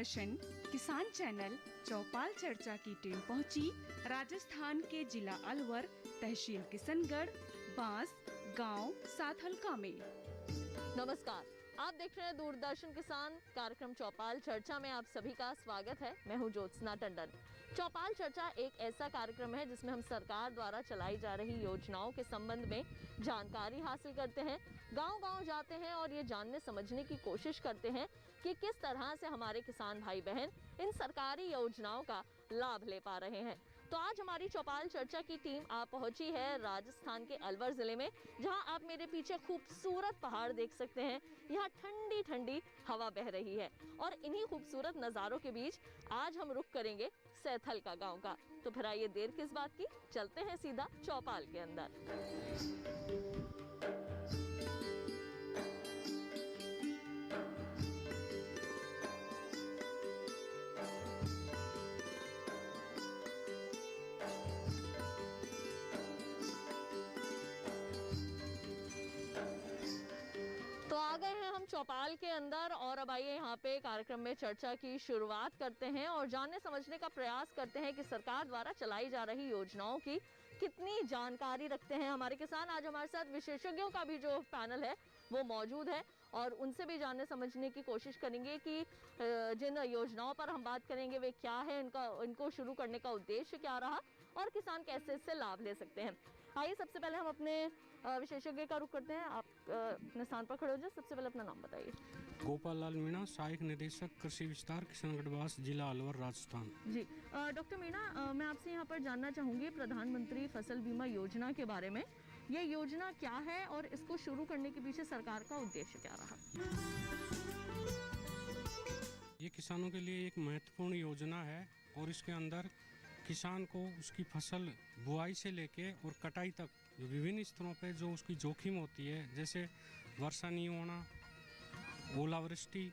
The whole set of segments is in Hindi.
दूरदर्शन किसान चैनल चौपाल चर्चा की टीम पहुंची राजस्थान के जिला अलवर, तहसील किशनगढ़, बांस गांव साथलका में। नमस्कार, आप देख रहे हैं दूरदर्शन किसान कार्यक्रम चौपाल चर्चा में आप सभी का स्वागत है। मैं हूं ज्योत्सना टंडन। चौपाल चर्चा एक ऐसा कार्यक्रम है जिसमें हम सरकार द्वारा चलाई जा रही योजनाओं के संबंध में जानकारी हासिल करते हैं, गांव-गांव जाते हैं और ये जानने समझने की कोशिश करते हैं कि किस तरह से हमारे किसान भाई बहन इन सरकारी योजनाओं का लाभ ले पा रहे हैं। तो आज हमारी चौपाल चर्चा की टीम आप पहुंची है राजस्थान के अलवर जिले में, जहां आप मेरे पीछे खूबसूरत पहाड़ देख सकते हैं। यहाँ ठंडी ठंडी हवा बह रही है और इन्हीं खूबसूरत नज़ारों के बीच आज हम रुख करेंगे सैथलका गांव का। तो फिर आइए देर किस बात की, चलते हैं सीधा चौपाल के अंदर। तो आ गए हैं हम चौपाल के अंदर और अब आइए यहाँ पे कार्यक्रम में चर्चा की शुरुआत करते हैं और जानने समझने का प्रयास करते हैं कि सरकार द्वारा चलाई जा रही योजनाओं की कितनी जानकारी रखते हैं हमारे किसान। आज हमारे साथ विशेषज्ञों का भी जो पैनल है वो मौजूद है और उनसे भी जानने समझने की कोशिश करेंगे कि जिन योजनाओं पर हम बात करेंगे वे क्या है, इनको शुरू करने का उद्देश्य क्या रहा और किसान कैसे इससे लाभ ले सकते हैं। आइए सबसे पहले हम अपने विशेषज्ञ का रुख करते हैं। आप अपने स्थान पर खड़े हो जाए, सबसे पहले अपना नाम बताइए। गोपाल लाल मीणा, सहायक निदेशक कृषि विस्तार, किशनगढ़ बास, जिला अलवर, राजस्थान। जी डॉक्टर मीणा, मैं आपसे यहाँ पर जानना चाहूँगी प्रधानमंत्री फसल बीमा योजना के बारे में। ये योजना क्या है और इसको शुरू करने के पीछे सरकार का उद्देश्य क्या रहा? ये किसानों के लिए एक महत्वपूर्ण योजना है और इसके अंदर किसान को उसकी फसल बुआई से लेके और कटाई तक विभिन्न स्तरों पे जो उसकी जोखिम होती है, जैसे वर्षा नहीं होना, ओलावृष्टि,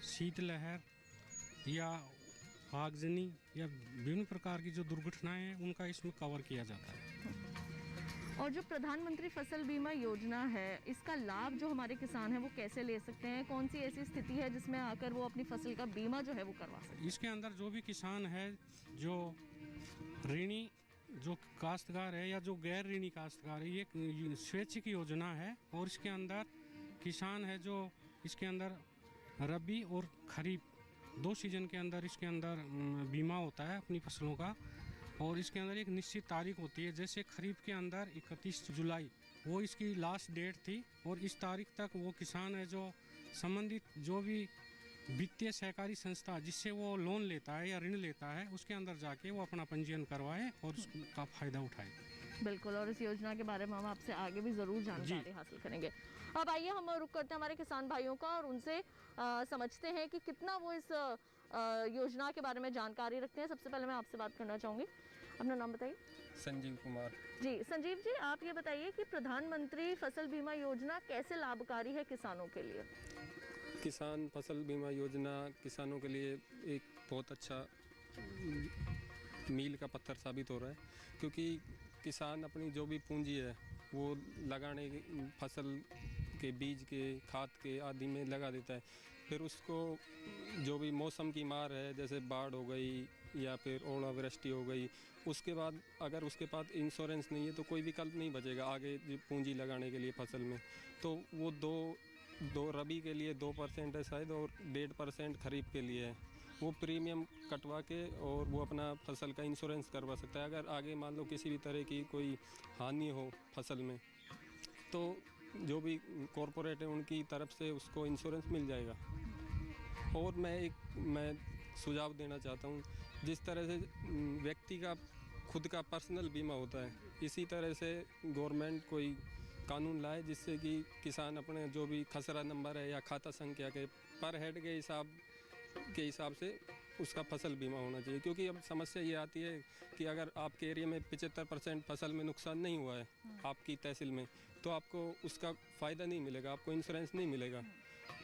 शीतलहर या आगजनी या विभिन्न प्रकार की जो दुर्घटनाएं हैं उनका इसमें कवर किया जाता है। और जो प्रधानमंत्री फसल बीमा योजना है, इसका लाभ जो हमारे किसान हैं वो कैसे ले सकते हैं? कौन सी ऐसी स्थिति है जिसमें आकर वो अपनी फसल का बीमा जो है वो करवा सकते हैं? इसके अंदर जो भी किसान है, जो ऋणी जो काश्तकार है या जो गैर ऋणी काश्तकार है, ये स्वैच्छिक योजना है और इसके अंदर किसान है जो इसके अंदर रबी और खरीफ दो सीजन के अंदर इसके अंदर बीमा होता है अपनी फसलों का। और इसके अंदर एक निश्चित तारीख होती है, जैसे खरीफ के अंदर 31 जुलाई वो इसकी लास्ट डेट थी और इस तारीख तक वो किसान है जो संबंधित जो भी वित्तीय सहकारी संस्था जिससे वो लोन लेता है या ऋण लेता है उसके अंदर जाके वो अपना पंजीयन करवाए और उसका फायदा उठाए। बिल्कुल, और इस योजना के बारे में हम आपसे आगे भी ज़रूर जानकारी हासिल करेंगे। अब आइए हम रुक करते हैं हमारे किसान भाइयों का और उनसे समझते हैं कि कितना वो इस योजना के बारे में जानकारी रखते हैं। सबसे पहले मैं आपसे बात करना चाहूँगी, अपना नाम बताइए। संजीव कुमार। जी संजीव जी, आप ये बताइए कि प्रधानमंत्री फसल बीमा योजना कैसे लाभकारी है किसानों के लिए? किसान फसल बीमा योजना किसानों के लिए एक बहुत अच्छा मील का पत्थर साबित हो रहा है, क्योंकि किसान अपनी जो भी पूंजी है वो लगाने फसल के बीज के खाद के आदि में लगा देता है। फिर उसको जो भी मौसम की मार है, जैसे बाढ़ हो गई या फिर ओलावृष्टि हो गई, उसके बाद अगर उसके पास इंश्योरेंस नहीं है तो कोई विकल्प नहीं बचेगा आगे पूंजी लगाने के लिए फसल में। तो वो दो रबी के लिए 2% है शायद और 1.5% खरीफ के लिए है। वो प्रीमियम कटवा के और वो अपना फसल का इंश्योरेंस करवा सकता है। अगर आगे मान लो किसी भी तरह की कोई हानि हो फसल में तो जो भी कॉरपोरेट है उनकी तरफ से उसको इंश्योरेंस मिल जाएगा। और मैं सुझाव देना चाहता हूँ, जिस तरह से व्यक्ति का खुद का पर्सनल बीमा होता है, इसी तरह से गवर्नमेंट कोई कानून लाए जिससे कि किसान अपने जो भी खसरा नंबर है या खाता संख्या के पर हेड के हिसाब से उसका फसल बीमा होना चाहिए। क्योंकि अब समस्या ये आती है कि अगर आपके एरिया में 75% फसल में नुकसान नहीं हुआ है आपकी तहसील में, तो आपको उसका फ़ायदा नहीं मिलेगा, आपको इंश्योरेंस नहीं मिलेगा।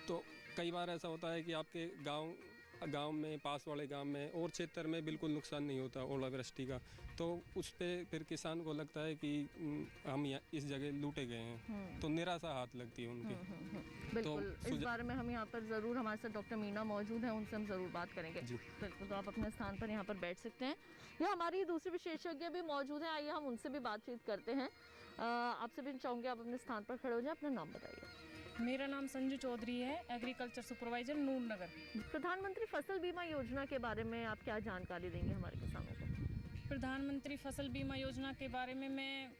तो कई बार ऐसा होता है कि आपके गांव गांव में, पास वाले गांव में और क्षेत्र में बिल्कुल नुकसान नहीं होता ओलावृष्टि का, तो उस पर फिर किसान को लगता है कि हम इस जगह लूटे गए हैं, तो निराशा हाथ लगती है उनकी। बिल्कुल, तो इस बारे में हम यहाँ पर ज़रूर, हमारे साथ डॉक्टर मीना मौजूद हैं, उनसे हम ज़रूर बात करेंगे। बिल्कुल, तो आप अपने स्थान पर यहाँ पर बैठ सकते हैं, या हमारी दूसरी विशेषज्ञ भी मौजूद हैं, आइए हम उनसे भी बातचीत करते हैं। आपसे भी चाहूँगी आप अपने स्थान पर खड़े हो जाएं, अपना नाम बताइए। मेरा नाम संजू चौधरी है, एग्रीकल्चर सुपरवाइजर नूर नगर। प्रधानमंत्री फसल बीमा योजना के बारे में आप क्या जानकारी देंगे हमारे किसानों को? प्रधानमंत्री फसल बीमा योजना के बारे में मैं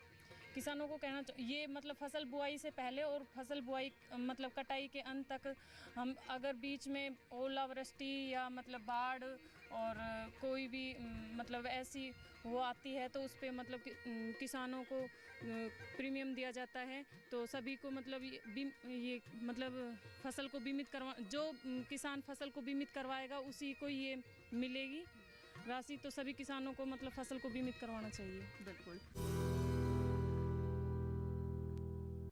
किसानों को कहना ये मतलब फसल बुआई से पहले और फसल बुआई मतलब कटाई के अंत तक हम अगर बीच में ओलावृष्टि या मतलब बाढ़ और कोई भी मतलब ऐसी वो आती है तो उस पे मतलब किसानों को प्रीमियम दिया जाता है, तो सभी को मतलब ये मतलब फसल को बीमित करवा, जो किसान फसल को बीमित करवाएगा उसी को ये मिलेगी राशि, तो सभी किसानों को मतलब फसल को बीमित करवाना चाहिए। बिल्कुल।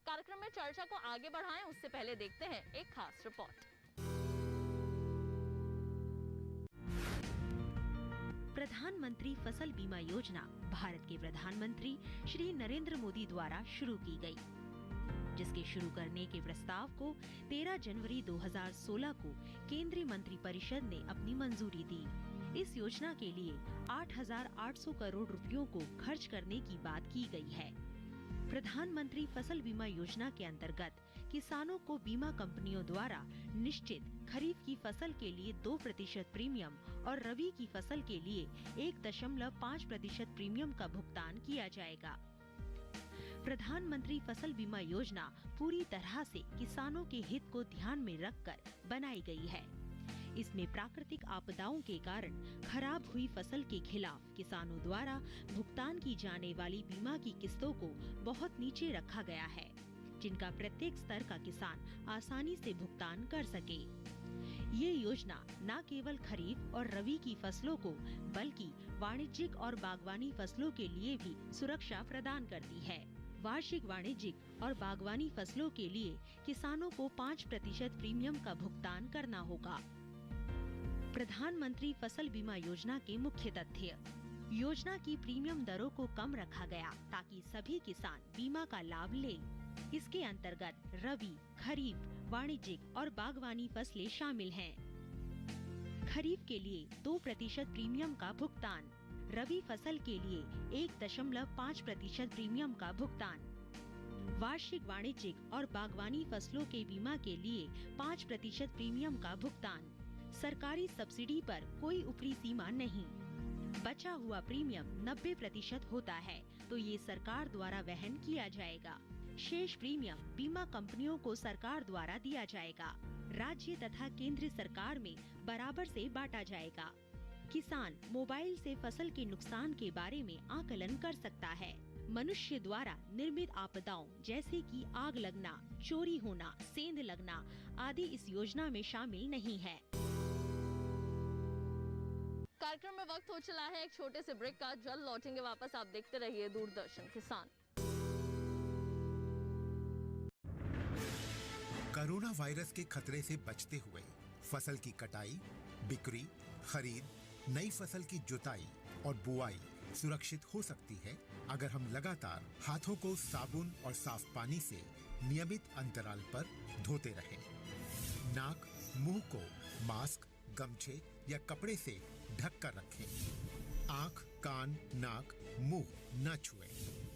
कार्यक्रम में चर्चा को आगे बढ़ाएं उससे पहले देखते हैं एक खास रिपोर्ट। प्रधानमंत्री फसल बीमा योजना भारत के प्रधानमंत्री श्री नरेंद्र मोदी द्वारा शुरू की गई, जिसके शुरू करने के प्रस्ताव को 13 जनवरी 2016 को केंद्रीय मंत्रिपरिषद ने अपनी मंजूरी दी। इस योजना के लिए 8,800 करोड़ रुपयों को खर्च करने की बात की गई है। प्रधानमंत्री फसल बीमा योजना के अंतर्गत किसानों को बीमा कंपनियों द्वारा निश्चित खरीफ की फसल के लिए 2% प्रीमियम और रबी की फसल के लिए 1.5% प्रीमियम का भुगतान किया जाएगा। प्रधानमंत्री फसल बीमा योजना पूरी तरह से किसानों के हित को ध्यान में रखकर बनाई गई है। इसमें प्राकृतिक आपदाओं के कारण खराब हुई फसल के खिलाफ किसानों द्वारा भुगतान की जाने वाली बीमा की किस्तों को बहुत नीचे रखा गया है, जिनका प्रत्येक स्तर का किसान आसानी से भुगतान कर सके। ये योजना न केवल खरीफ और रबी की फसलों को बल्कि वाणिज्यिक और बागवानी फसलों के लिए भी सुरक्षा प्रदान करती है। वार्षिक वाणिज्यिक और बागवानी फसलों के लिए किसानों को 5% प्रीमियम का भुगतान करना होगा। प्रधानमंत्री फसल बीमा योजना के मुख्य तथ्य: योजना की प्रीमियम दरों को कम रखा गया ताकि सभी किसान बीमा का लाभ लें। इसके अंतर्गत रबी, खरीफ, वाणिज्यिक और बागवानी फसलें शामिल हैं। खरीफ के लिए 2% प्रीमियम का भुगतान, रबी फसल के लिए 1.5% प्रीमियम का भुगतान, वार्षिक वाणिज्यिक और बागवानी फसलों के बीमा के लिए 5% प्रीमियम का भुगतान। सरकारी सब्सिडी पर कोई ऊपरी सीमा नहीं। बचा हुआ प्रीमियम 90% होता है तो ये सरकार द्वारा वहन किया जाएगा। शेष प्रीमियम बीमा कंपनियों को सरकार द्वारा दिया जाएगा। राज्य तथा केंद्र सरकार में बराबर से बांटा जाएगा। किसान मोबाइल से फसल के नुकसान के बारे में आकलन कर सकता है। मनुष्य द्वारा निर्मित आपदाओं जैसे कि आग लगना, चोरी होना, सेंध लगना आदि इस योजना में शामिल नहीं है। कार्यक्रम में वक्त हो चला है एक छोटे से ब्रेक का, जल्द लौटेंगे वापस। आप देखते रहिए दूरदर्शन किसान। कोरोना वायरस के खतरे से बचते हुए फसल की कटाई, बिक्री, खरीद, नई फसल की जुताई और बुआई सुरक्षित हो सकती है अगर हम लगातार हाथों को साबुन और साफ पानी से नियमित अंतराल पर धोते रहें। नाक, मुंह को मास्क, गमछे या कपड़े से ढक कर रखें। आंख, कान, नाक, मुंह न छुएं।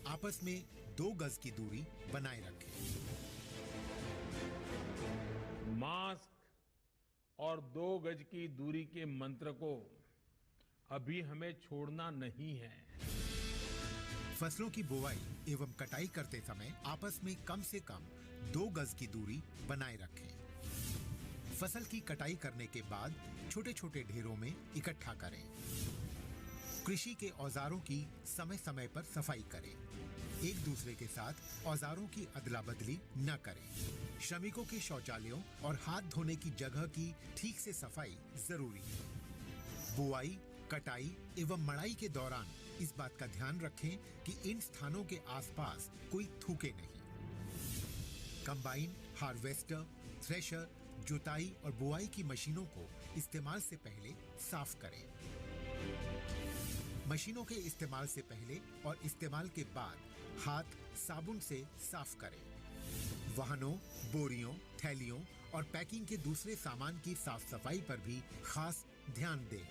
आपस में 2 गज की दूरी बनाए रखें। मास्क और 2 गज की दूरी के मंत्र को अभी हमें छोड़ना नहीं है। फसलों की बुवाई एवं कटाई करते समय आपस में कम से कम 2 गज की दूरी बनाए रखें। फसल की कटाई करने के बाद छोटे छोटे ढेरों में इकट्ठा करें। कृषि के औजारों की समय समय पर सफाई करें। एक दूसरे के साथ औजारों की अदला बदली न करें। श्रमिकों के शौचालयों और हाथ धोने की जगह की ठीक से सफाई जरूरी है। बुआई, कटाई एवं मड़ाई के दौरान इस बात का ध्यान रखें कि इन स्थानों के आसपास कोई थूके नहीं। कंबाइन, हार्वेस्टर, थ्रेशर, जुताई और बुआई की मशीनों को इस्तेमाल से पहले साफ करें। मशीनों के इस्तेमाल से पहले और इस्तेमाल के बाद हाथ साबुन से साफ करें। वाहनों, बोरियों, थैलियों और पैकिंग के दूसरे सामान की साफ सफाई पर भी खास ध्यान दें।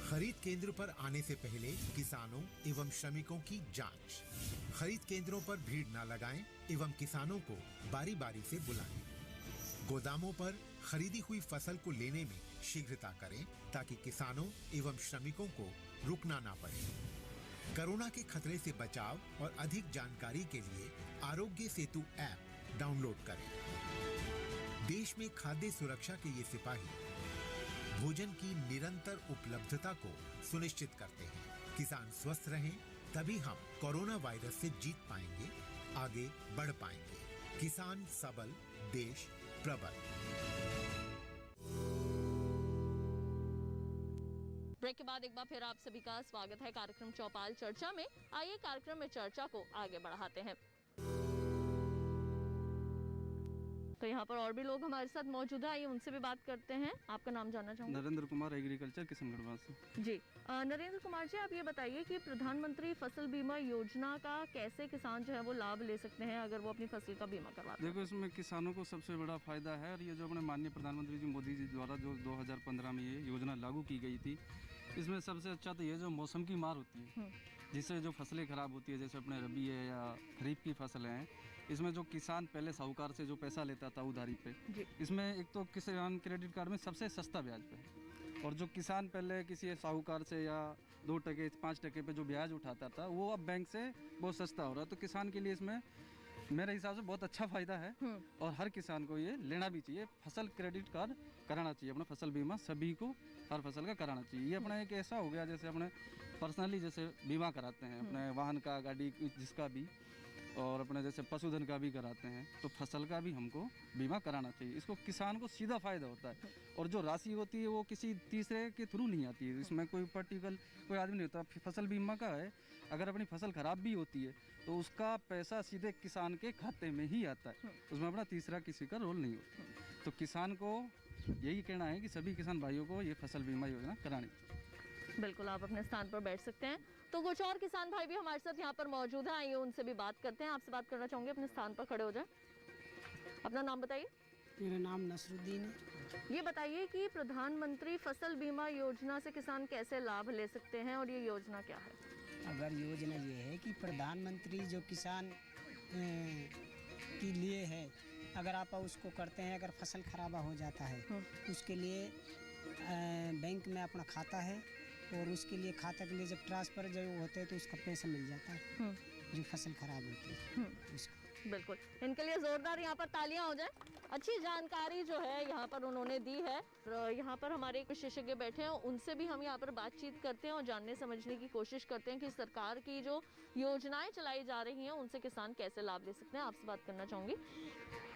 खरीद केंद्र पर आने से पहले किसानों एवं श्रमिकों की जांच। खरीद केंद्रों पर भीड़ न लगाएं एवं किसानों को बारी बारी से बुलाएं। गोदामों पर खरीदी हुई फसल को लेने में शीघ्रता करें ताकि किसानों एवं श्रमिकों को रुकना ना पड़े। कोरोना के खतरे से बचाव और अधिक जानकारी के लिए आरोग्य सेतु ऐप डाउनलोड करें। देश में खाद्य सुरक्षा के ये सिपाही भोजन की निरंतर उपलब्धता को सुनिश्चित करते हैं। किसान स्वस्थ रहें तभी हम कोरोना वायरस से जीत पाएंगे, आगे बढ़ पाएंगे। किसान सबल, देश प्रबल। ब्रेक के बाद एक बार फिर आप सभी का स्वागत है कार्यक्रम चौपाल चर्चा में। आइए कार्यक्रम में चर्चा को आगे बढ़ाते हैं। तो यहाँ पर और भी लोग हमारे साथ मौजूद हैं, आइए उनसे भी बात करते हैं। आपका नाम जानना चाहूँगा। नरेंद्र कुमार, एग्रीकल्चर, किशनगढ़ से। जी नरेंद्र कुमार जी, आप ये बताइए कि प्रधानमंत्री फसल बीमा योजना का कैसे किसान जो है वो लाभ ले सकते हैं अगर वो अपनी फसल का बीमा करवाते हैं? देखो, इसमें किसानों को सबसे बड़ा फायदा है, और ये जो अपने माननीय प्रधानमंत्री जी मोदी जी द्वारा जो 2015 में ये योजना लागू की गई थी, इसमें सबसे अच्छा तो ये जो मौसम की मार होती है, जिससे जो फसलें खराब होती है, जैसे अपने रबी है या खरीफ की फसलें हैं, इसमें जो किसान पहले साहूकार से जो पैसा लेता था उधारी पे, इसमें एक तो किसान क्रेडिट कार्ड में सबसे सस्ता ब्याज पे, और जो किसान पहले किसी साहूकार से या 2% 5% पे जो ब्याज उठाता था, वो अब बैंक से बहुत सस्ता हो रहा है। तो किसान के लिए इसमें मेरे हिसाब से बहुत अच्छा फ़ायदा है, और हर किसान को ये लेना भी चाहिए। फसल क्रेडिट कार्ड कराना चाहिए, अपना फसल बीमा सभी को हर फसल का कराना चाहिए। ये अपना एक ऐसा हो गया जैसे अपने पर्सनली जैसे बीमा कराते हैं अपने वाहन का, गाड़ी जिसका भी, और अपने जैसे पशुधन का भी कराते हैं, तो फसल का भी हमको बीमा कराना चाहिए। इसको किसान को सीधा फ़ायदा होता है, और जो राशि होती है वो किसी तीसरे के थ्रू नहीं आती है। इसमें कोई पर्टिकुलर कोई आदमी नहीं होता। फसल बीमा का है, अगर अपनी फसल ख़राब भी होती है तो उसका पैसा सीधे किसान के खाते में ही आता है, उसमें अपना तीसरा किसी का रोल नहीं होता। तो किसान को यही कहना है कि सभी किसान भाइयों को ये फसल बीमा योजना करानी चाहिए। बिल्कुल, आप अपने स्थान पर बैठ सकते हैं। तो कुछ और किसान भाई भी हमारे साथ यहाँ पर मौजूद हैं, आइए उनसे भी बात करते हैं। आपसे बात करना चाहूँगी, अपने स्थान पर खड़े हो जाए। अपना नाम बताइए। मेरा नाम नसरुद्दीन है। ये बताइए कि प्रधानमंत्री फसल बीमा योजना से किसान कैसे लाभ ले सकते हैं, और ये योजना क्या है? अगर योजना ये है कि प्रधानमंत्री जो किसान के लिए है, अगर आप उसको करते हैं, अगर फसल खराबा हो जाता है, उसके लिए बैंक में अपना खाता है, और उसके लिए खाता के लिए जब ट्रांसफ़र जब होते हैं तो उसका पैसा मिल जाता है जो फसल खराब होती है उसको। बिल्कुल, इनके लिए जोरदार यहाँ पर तालियां हो जाए। अच्छी जानकारी जो है यहाँ पर उन्होंने दी है। यहाँ पर हमारे एक विशेषज्ञ बैठे हैं, उनसे भी हम यहाँ पर बातचीत करते हैं और जानने समझने की कोशिश करते हैं कि सरकार की जो योजनाएं चलाई जा रही हैं उनसे किसान कैसे लाभ ले सकते हैं। आपसे बात करना चाहूँगी,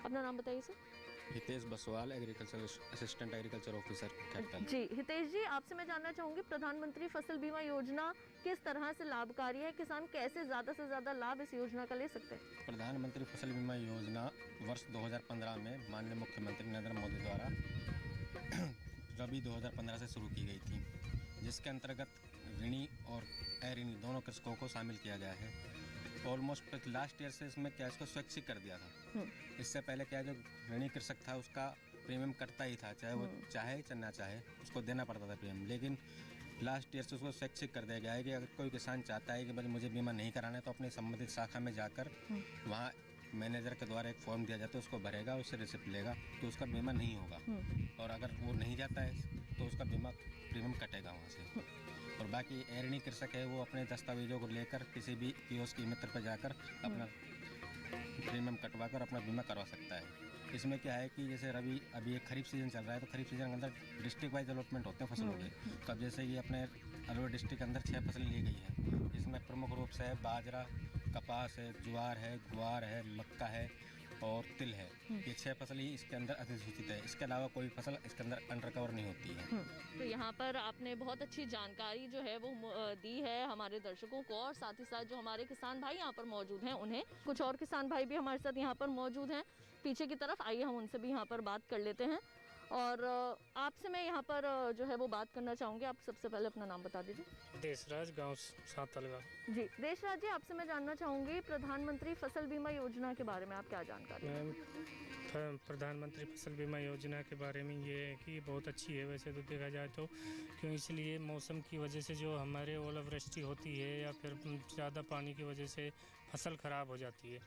अपना नाम बताइए sir. Hitesh Baswal, agriculture assistant agriculture officer capital. जी हितेश जी, आपसे मैं जानना चाहूँगी, प्रधानमंत्री फसल बीमा योजना किस तरह से लाभकारी है, किसान कैसे ज़्यादा से ज़्यादा लाभ इस योजना का ले सकते हैं? प्रधानमंत्री फसल बीमा योजना वर्ष 2015 में माननीय मुख्यमंत्री नरेंद्र मोदी द्वारा रबी 2015 से शुरू की गई थी, जिसके अंतर्गत ऋणी और अऋणी दोनों कृषकों को शामिल किया गया है। ऑलमोस्ट लास्ट ईयर से इसमें क्या इसको स्वैच्छिक कर दिया था। इससे पहले क्या जो ऋणी कृषक था उसका प्रीमियम कटता ही था, चाहे वो चाहे चाहे ना चाहे उसको देना पड़ता था प्रीमियम। लेकिन लास्ट ईयर से उसको स्वैच्छिक कर दिया गया है कि अगर कोई किसान चाहता है कि भाई मुझे बीमा नहीं कराना है तो अपनी संबंधित शाखा में जाकर वहाँ मैनेजर के द्वारा एक फॉर्म दिया जाता है, उसको भरेगा, उससे रिसिप्ट लेगा, तो उसका बीमा नहीं होगा। और अगर वो नहीं जाता है तो उसका बीमा प्रीमियम कटेगा वहाँ से। और बाकी अऋणी कृषक है वो अपने दस्तावेजों को लेकर किसी भी कियोस्क मित्र पर जाकर अपना प्रीमियम कटवा कर अपना बीमा करवा सकता है। इसमें क्या है कि जैसे अभी एक खरीफ सीजन चल रहा है, तो खरीफ सीजन के अंदर डिस्ट्रिक्ट वाइज अलॉटमेंट होते हैं फसलों के। तो अब जैसे ये अपने अलवर डिस्ट्रिक्ट के अंदर 6 फसलें ली गई हैं, जिसमें प्रमुख रूप से बाजरा, कपास है, ज्वार है, ग्वार है, मक्का है और तिल है। ये 6 फसल ही इसके अंदर अधिसूचित है। इसके अलावा कोई फसल इसके अंदर अनरिकवर नहीं होती है। तो यहाँ पर आपने बहुत अच्छी जानकारी जो है वो दी है हमारे दर्शकों को, और साथ ही साथ जो हमारे किसान भाई यहाँ पर मौजूद हैं उन्हें। कुछ और किसान भाई भी हमारे साथ यहाँ पर मौजूद हैं पीछे की तरफ, आइए हम उनसे भी यहाँ पर बात कर लेते हैं। और आपसे मैं यहाँ पर जो है वो बात करना चाहूँगी। आप सबसे पहले अपना नाम बता दीजिए। देशराज, गांव सातलगांव। जी देशराज जी, आपसे मैं जानना चाहूँगी प्रधानमंत्री फसल बीमा योजना के बारे में आप क्या जानकारी हैं? प्रधानमंत्री फसल बीमा योजना के बारे में ये है कि बहुत अच्छी है वैसे तो देखा जाए तो, क्यों इसलिए मौसम की वजह से जो हमारे ओलावृष्टि होती है या फिर ज़्यादा पानी की वजह से फसल ख़राब हो जाती है।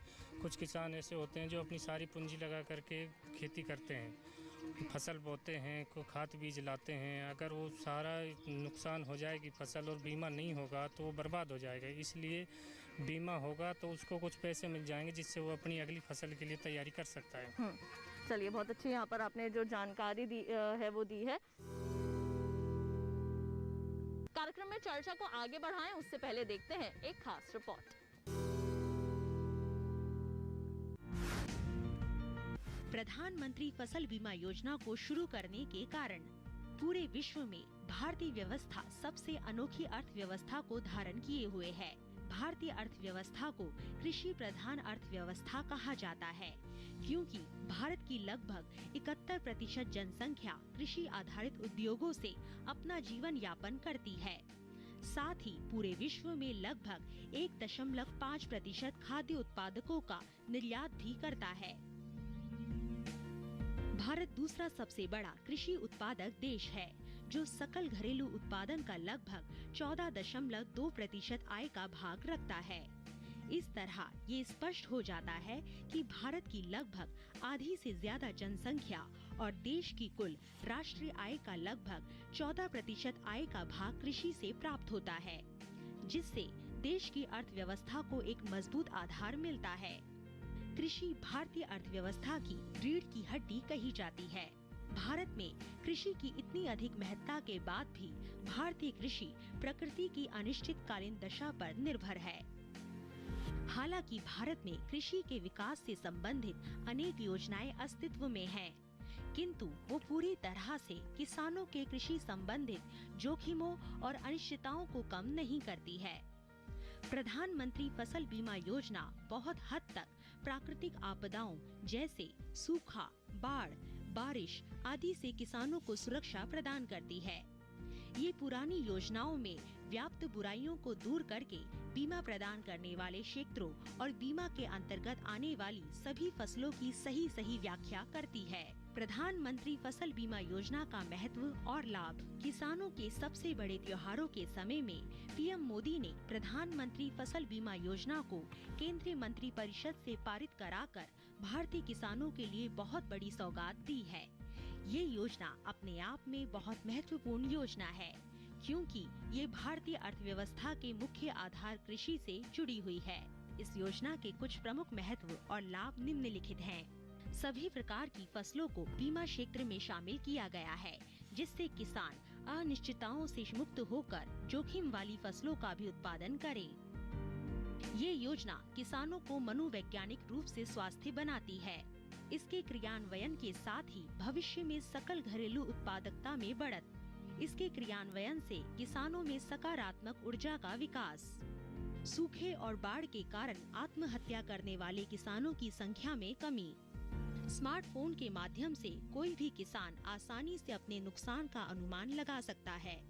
कुछ किसान ऐसे होते हैं जो अपनी सारी पूंजी लगा करके खेती करते हैं, फसल बोते हैं, को खाद बीज लाते हैं, अगर वो सारा नुकसान हो जाएगी फसल और बीमा नहीं होगा तो वो बर्बाद हो जाएगा। इसलिए बीमा होगा तो उसको कुछ पैसे मिल जाएंगे जिससे वो अपनी अगली फसल के लिए तैयारी कर सकता है। चलिए, बहुत अच्छी यहाँ पर आपने जो जानकारी दी है वो दी है। कार्यक्रम में चर्चा को आगे बढ़ाएं उससे पहले देखते हैं एक खास रिपोर्ट। प्रधानमंत्री फसल बीमा योजना को शुरू करने के कारण पूरे विश्व में भारतीय व्यवस्था सबसे अनोखी अर्थव्यवस्था को धारण किए हुए है। भारतीय अर्थव्यवस्था को कृषि प्रधान अर्थव्यवस्था कहा जाता है, क्योंकि भारत की लगभग 71% जनसंख्या कृषि आधारित उद्योगों से अपना जीवन यापन करती है। साथ ही पूरे विश्व में लगभग 1.5% खाद्य उत्पादकों का निर्यात भी करता है। भारत दूसरा सबसे बड़ा कृषि उत्पादक देश है, जो सकल घरेलू उत्पादन का लगभग 14.2% आय का भाग रखता है। इस तरह ये स्पष्ट हो जाता है कि भारत की लगभग आधी से ज्यादा जनसंख्या और देश की कुल राष्ट्रीय आय का लगभग 14% आय का भाग कृषि से प्राप्त होता है, जिससे देश की अर्थव्यवस्था को एक मजबूत आधार मिलता है। कृषि भारतीय अर्थव्यवस्था की रीढ़ की हड्डी कही जाती है। भारत में कृषि की इतनी अधिक महत्ता के बाद भी भारतीय कृषि प्रकृति की अनिश्चितकालीन दशा पर निर्भर है। हालांकि भारत में कृषि के विकास से संबंधित अनेक योजनाएं अस्तित्व में हैं, किंतु वो पूरी तरह से किसानों के कृषि संबंधित जोखिमों और अनिश्चितताओं को कम नहीं करती है। प्रधानमंत्री फसल बीमा योजना बहुत हद तक प्राकृतिक आपदाओं जैसे सूखा, बाढ़, बारिश आदि से किसानों को सुरक्षा प्रदान करती है। ये पुरानी योजनाओं में व्याप्त बुराइयों को दूर करके बीमा प्रदान करने वाले क्षेत्रों और बीमा के अंतर्गत आने वाली सभी फसलों की सही व्याख्या करती है। प्रधानमंत्री फसल बीमा योजना का महत्व और लाभ। किसानों के सबसे बड़े त्योहारों के समय में पीएम मोदी ने प्रधानमंत्री फसल बीमा योजना को केंद्रीय मंत्रिपरिषद से पारित कराकर भारतीय किसानों के लिए बहुत बड़ी सौगात दी है। ये योजना अपने आप में बहुत महत्वपूर्ण योजना है, क्योंकि ये भारतीय अर्थव्यवस्था के मुख्य आधार कृषि से जुड़ी हुई है। इस योजना के कुछ प्रमुख महत्व और लाभ निम्नलिखित हैं। सभी प्रकार की फसलों को बीमा क्षेत्र में शामिल किया गया है, जिससे किसान अनिश्चितताओं से मुक्त होकर जोखिम वाली फसलों का भी उत्पादन करें। ये योजना किसानों को मनोवैज्ञानिक रूप से स्वास्थ्य बनाती है। इसके क्रियान्वयन के साथ ही भविष्य में सकल घरेलू उत्पादकता में बढ़त। इसके क्रियान्वयन से किसानों में सकारात्मक ऊर्जा का विकास। सूखे और बाढ़ के कारण आत्महत्या करने वाले किसानों की संख्या में कमी। स्मार्टफोन के माध्यम से कोई भी किसान आसानी से अपने नुकसान का अनुमान लगा सकता है।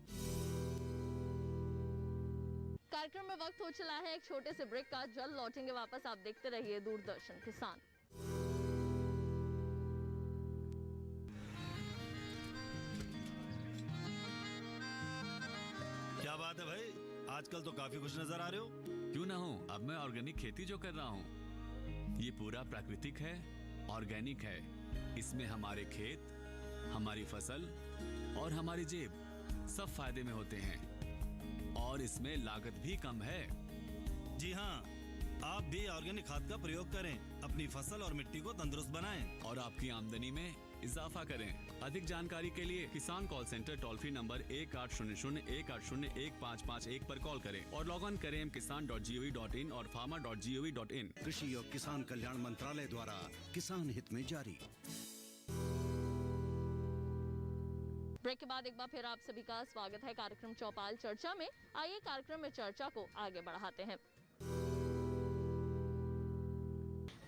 कार्यक्रम में वक्त हो चला है एक छोटे से ब्रेक का। जल्द लौटेंगे वापस, आप देखते रहिए दूरदर्शन किसान। क्या बात है भाई, आजकल तो काफी खुश नजर आ रहे हो। क्यों ना हो, अब मैं ऑर्गेनिक खेती जो कर रहा हूँ ये पूरा प्राकृतिक है, ऑर्गेनिक है। इसमें हमारे खेत, हमारी फसल और हमारी जेब सब फायदे में होते हैं और इसमें लागत भी कम है। जी हाँ, आप भी ऑर्गेनिक खाद का प्रयोग करें, अपनी फसल और मिट्टी को तंदुरुस्त बनाएं और आपकी आमदनी में इजाफा करें। अधिक जानकारी के लिए किसान call centre toll free number 1800-180-1551 पर कॉल करें और लॉग ऑन करें kisan.gov.in और farmer.gov.in। कृषि और किसान कल्याण मंत्रालय द्वारा किसान हित में जारी। ब्रेक के बाद एक बार फिर आप सभी का स्वागत है कार्यक्रम चौपाल चर्चा में। आइए कार्यक्रम में चर्चा को आगे बढ़ाते हैं।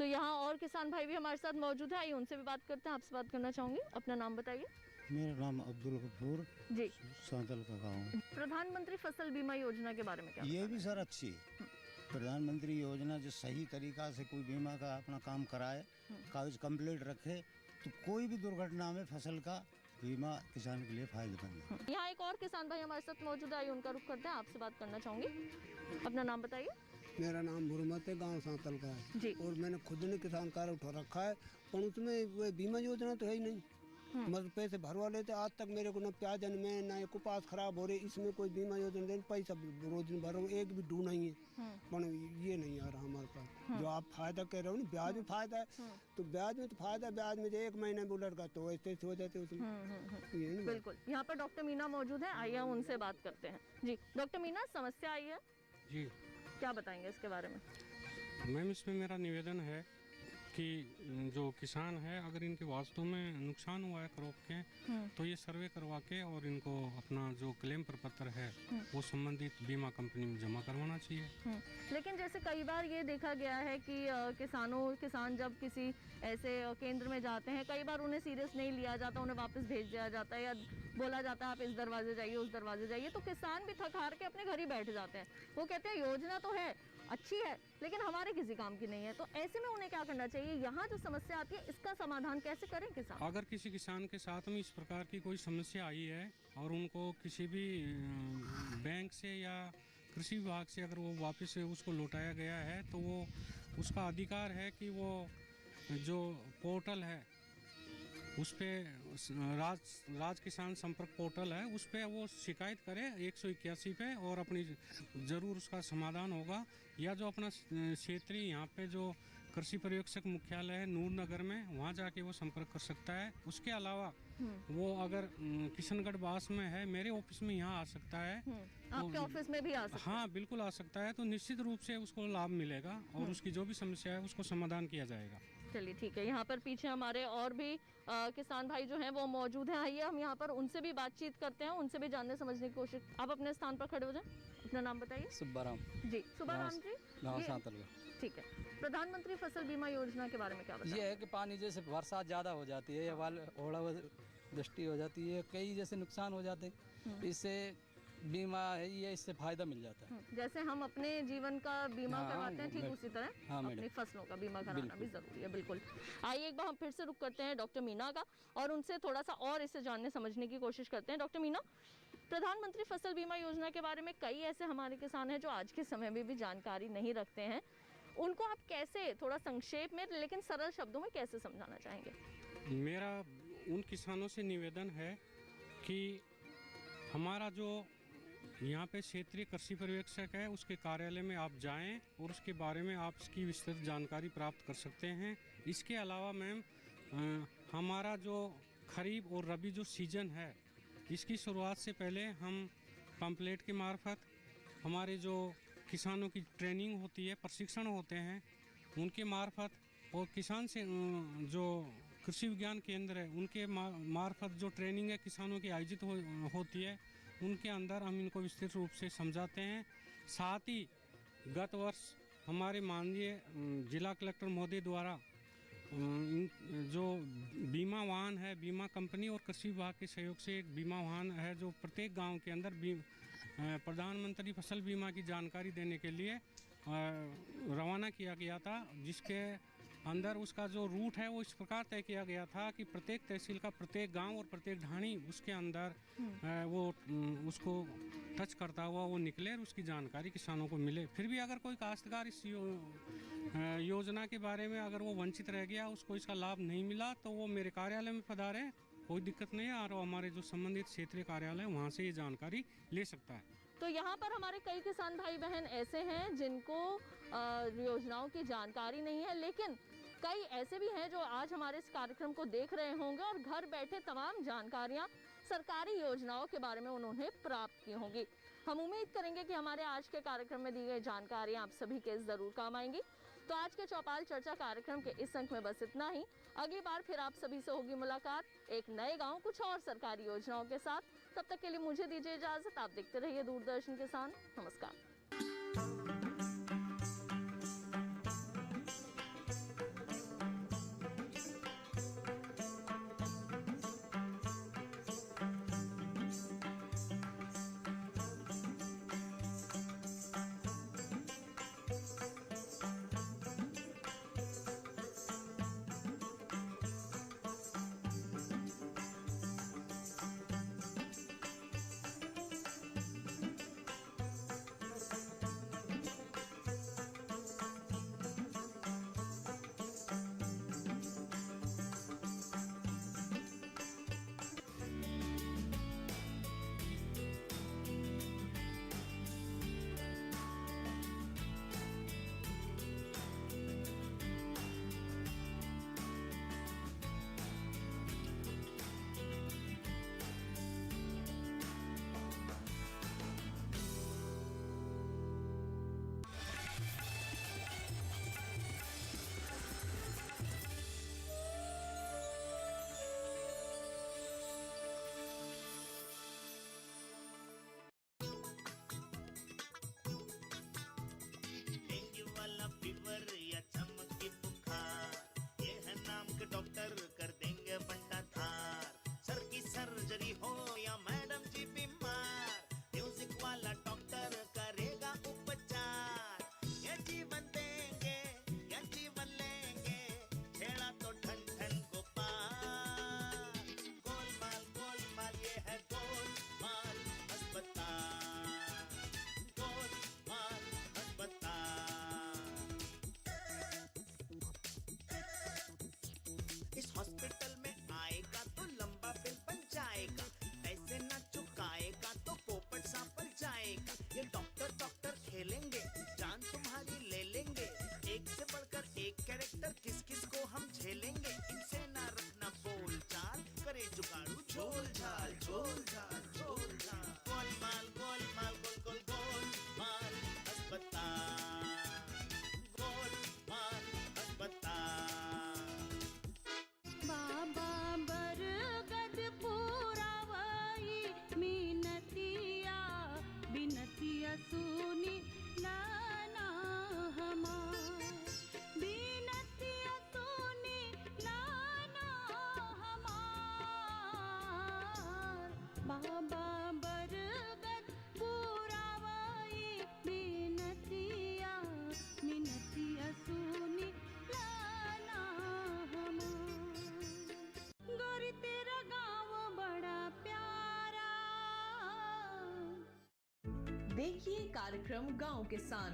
तो यहाँ और किसान भाई भी हमारे साथ मौजूद है, आइए उनसे भी बात करते हैं। आपसे बात करना चाहूँगी, अपना नाम बताइए। मेरा नाम अब्दुल गफूर जी, सांतल का गाँव। प्रधानमंत्री फसल बीमा योजना के बारे में क्या ये भी सर अच्छी है। प्रधानमंत्री योजना जो सही तरीका से कोई बीमा का अपना काम कराए, कागज कंप्लीट रखे, तो कोई भी दुर्घटना में फसल का बीमा किसान के लिए फायदेमंद है। यहाँ एक और किसान भाई हमारे साथ मौजूद है, आइए उनका रुख करते हैं। आपसे बात करना चाहूँगी, अपना नाम बताइए। मेरा नाम मुरमत है, गांव सांतल का है जी। और मैंने खुद ने किसान कार्ड उठा रखा है, पर उसमें वो बीमा योजना तो है ही नहीं। मतलब पैसे भरवा लेते, आज तक मेरे को ना प्याज में ना कपास खराब हो रही, इसमें कोई बीमा योजना नहीं, पैसा रोज भर रहा हूँ, एक भी डू नहीं है। पर ये नहीं आ रहा हमारे पास। जो आप फायदा कह रहे हो ना, ब्याज में फायदा है, तो ब्याज में तो फायदा है, ब्याज में जो 1 महीने में उलट का तो ऐसे हो जाते उसमें। बिल्कुल, यहाँ पर डॉक्टर मीना मौजूद है, आइए उनसे बात करते हैं। जी डॉक्टर मीना, समस्या आई है जी, क्या बताएंगे इसके बारे में? मैम इसमें मेरा निवेदन है कि जो किसान है, अगर इनके वास्तव में नुकसान हुआ है क्रॉप के, तो ये सर्वे करवा के और इनको अपना जो क्लेम प्रपत्र है वो संबंधित बीमा कंपनी में जमा करवाना चाहिए। लेकिन जैसे कई बार ये देखा गया है कि किसान जब किसी ऐसे केंद्र में जाते हैं, कई बार उन्हें सीरियस नहीं लिया जाता, उन्हें वापस भेज दिया जाता है या बोला जाता है आप इस दरवाजे जाइए उस दरवाजे जाइए, तो किसान भी थक हार के अपने घर ही बैठ जाते हैं। वो कहते हैं योजना तो है, अच्छी है, लेकिन हमारे किसी काम की नहीं है। तो ऐसे में उन्हें क्या करना चाहिए? यहाँ जो समस्या आती है इसका समाधान कैसे करें किसान? अगर किसी किसान के साथ में इस प्रकार की कोई समस्या आई है और उनको किसी भी बैंक से या कृषि विभाग से अगर वो वापस उसको लौटाया गया है, तो वो उसका अधिकार है कि वो जो पोर्टल है उस पर राज किसान संपर्क पोर्टल है, उस पर वो शिकायत करे 181 पे, और अपनी ज़रूर उसका समाधान होगा। या जो अपना क्षेत्रीय यहाँ पे जो कृषि पर्यवेक्षक मुख्यालय है नूर नगर में, वहाँ जाके वो संपर्क कर सकता है। उसके अलावा वो अगर किशनगढ़ बास में है, मेरे ऑफिस में यहाँ आ सकता है। आपके ऑफिस में भी आ सकता है? हाँ बिल्कुल आ सकता है, तो निश्चित रूप से उसको लाभ मिलेगा और उसकी जो भी समस्या है उसको समाधान किया जाएगा। चलिए ठीक है, यहाँ पर पीछे हमारे और भी किसान भाई जो हैं वो मौजूद हैं, आइए हम यहाँ पर उनसे भी बातचीत करते हैं, उनसे भी जानने समझने की कोशिश। आप अपने स्थान पर खड़े हो जाएं, अपना नाम बताइए। सुब्बाराम जी, सुब्बाराम जी, गाँव सांतल का। ठीक है, प्रधानमंत्री फसल बीमा योजना के बारे में क्या बताएं? ये है कि पानी जैसे बरसात ज़्यादा हो जाती है या ओलावृष्टि हो जाती है, कई जैसे नुकसान हो जाते हैं, इससे बीमा है ये, इससे फायदा मिल जाता है। जैसे हम अपने जीवन का बीमा करवाते हैं, ठीक उसी तरह हाँ, अपनी फसलों का बीमा कराना भी जरूरी है। बिल्कुल, आइए एक बार हम फिर से रुक करते हैं डॉक्टर मीना का और उनसे थोड़ा सा और इसे जानने समझने की कोशिश करते हैं। डॉक्टर मीना, प्रधानमंत्री फसल बीमा योजना के बारे में कई ऐसे हमारे किसान हैं जो आज के समय में भी जानकारी नहीं रखते हैं, उनको आप कैसे थोड़ा संक्षेप में लेकिन सरल शब्दों में कैसे समझाना चाहेंगे? मेरा उन किसानों से निवेदन है कि हमारा जो यहाँ पे क्षेत्रीय कृषि पर्यवेक्षक है उसके कार्यालय में आप जाएं और उसके बारे में आप इसकी विस्तृत जानकारी प्राप्त कर सकते हैं। इसके अलावा मैम हमारा जो खरीफ और रबी जो सीजन है, इसकी शुरुआत से पहले हम पंपलेट के मार्फत हमारे जो किसानों की ट्रेनिंग होती है, प्रशिक्षण होते हैं, उनके मार्फत और किसान से जो कृषि विज्ञान केंद्र है उनके मार्फत जो ट्रेनिंग है किसानों की आयोजित होती है, उनके अंदर हम इनको विस्तृत रूप से समझाते हैं। साथ ही गत वर्ष हमारे माननीय जिला कलेक्टर महोदय द्वारा जो बीमा वाहन है, बीमा कंपनी और कृषि विभाग के सहयोग से एक बीमा वाहन है जो प्रत्येक गांव के अंदर प्रधानमंत्री फसल बीमा की जानकारी देने के लिए रवाना किया गया था, जिसके अंदर उसका जो रूट है वो इस प्रकार तय किया गया था कि प्रत्येक तहसील का प्रत्येक गांव और प्रत्येक ढाणी उसके अंदर वो उसको टच करता हुआ वो निकले और उसकी जानकारी किसानों को मिले। फिर भी अगर कोई काश्तकार इस योजना के बारे में अगर वो वंचित रह गया, उसको इसका लाभ नहीं मिला, तो वो मेरे कार्यालय में पधारे, कोई दिक्कत नहीं है, और हमारे जो संबंधित क्षेत्रीय कार्यालय वहाँ से ये जानकारी ले सकता है। तो यहाँ पर हमारे कई किसान भाई बहन ऐसे हैं जिनको योजनाओं की जानकारी नहीं है, लेकिन कई ऐसे भी हैं जो आज हमारे इस कार्यक्रम को देख रहे होंगे और घर बैठे तमाम जानकारियाँ सरकारी योजनाओं के बारे में उन्होंने प्राप्त की होंगी। हम उम्मीद करेंगे कि हमारे आज के कार्यक्रम में दी गई जानकारियाँ आप सभी के ज़रूर काम आएंगी। तो आज के चौपाल चर्चा कार्यक्रम के इस अंक में बस इतना ही। अगली बार फिर आप सभी से होगी मुलाकात एक नए गांव कुछ और सरकारी योजनाओं के साथ। तब तक के लिए मुझे दीजिए इजाजत। आप देखते रहिए दूरदर्शन किसान। नमस्कार। सुनी लाना हमार, बिनतिया सुनी लाना हमार। बाबा बरगद पुरावाई बिनतिया, मिनतिया सुनी लाना हमार। गोरी तेरा गाँव बड़ा प्यारा। देखिए कार्यक्रम गांव किसान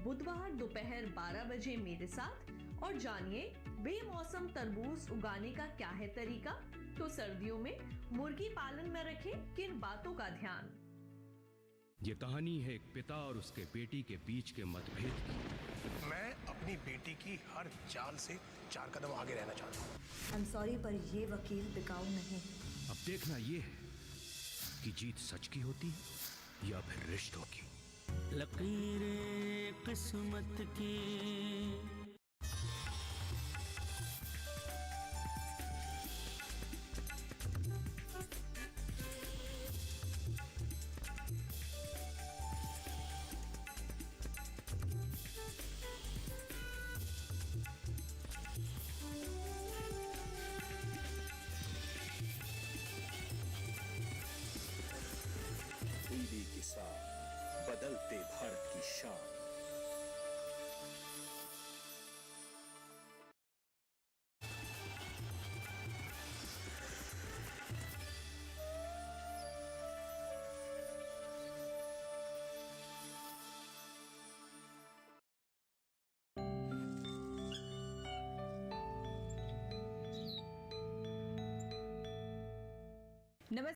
बुधवार दोपहर 12 बजे मेरे साथ और जानिए बेमौसम तरबूज उगाने का क्या है तरीका। तो सर्दियों में मुर्गी पालन में रखें किन बातों का ध्यान। ये कहानी है एक पिता और उसके बेटी के बीच के मतभेद की। मैं अपनी बेटी की हर चाल से 4 कदम आगे रहना चाहता हूँ। आई एम सॉरी पर ये वकील बिकाऊ नहीं। अब देखना ये है कि जीत सच की होती है या फिर रिश्तों की। लकीरें किस्मत की। टीवी के साथ बदलते भारत की शान। नमस्कार।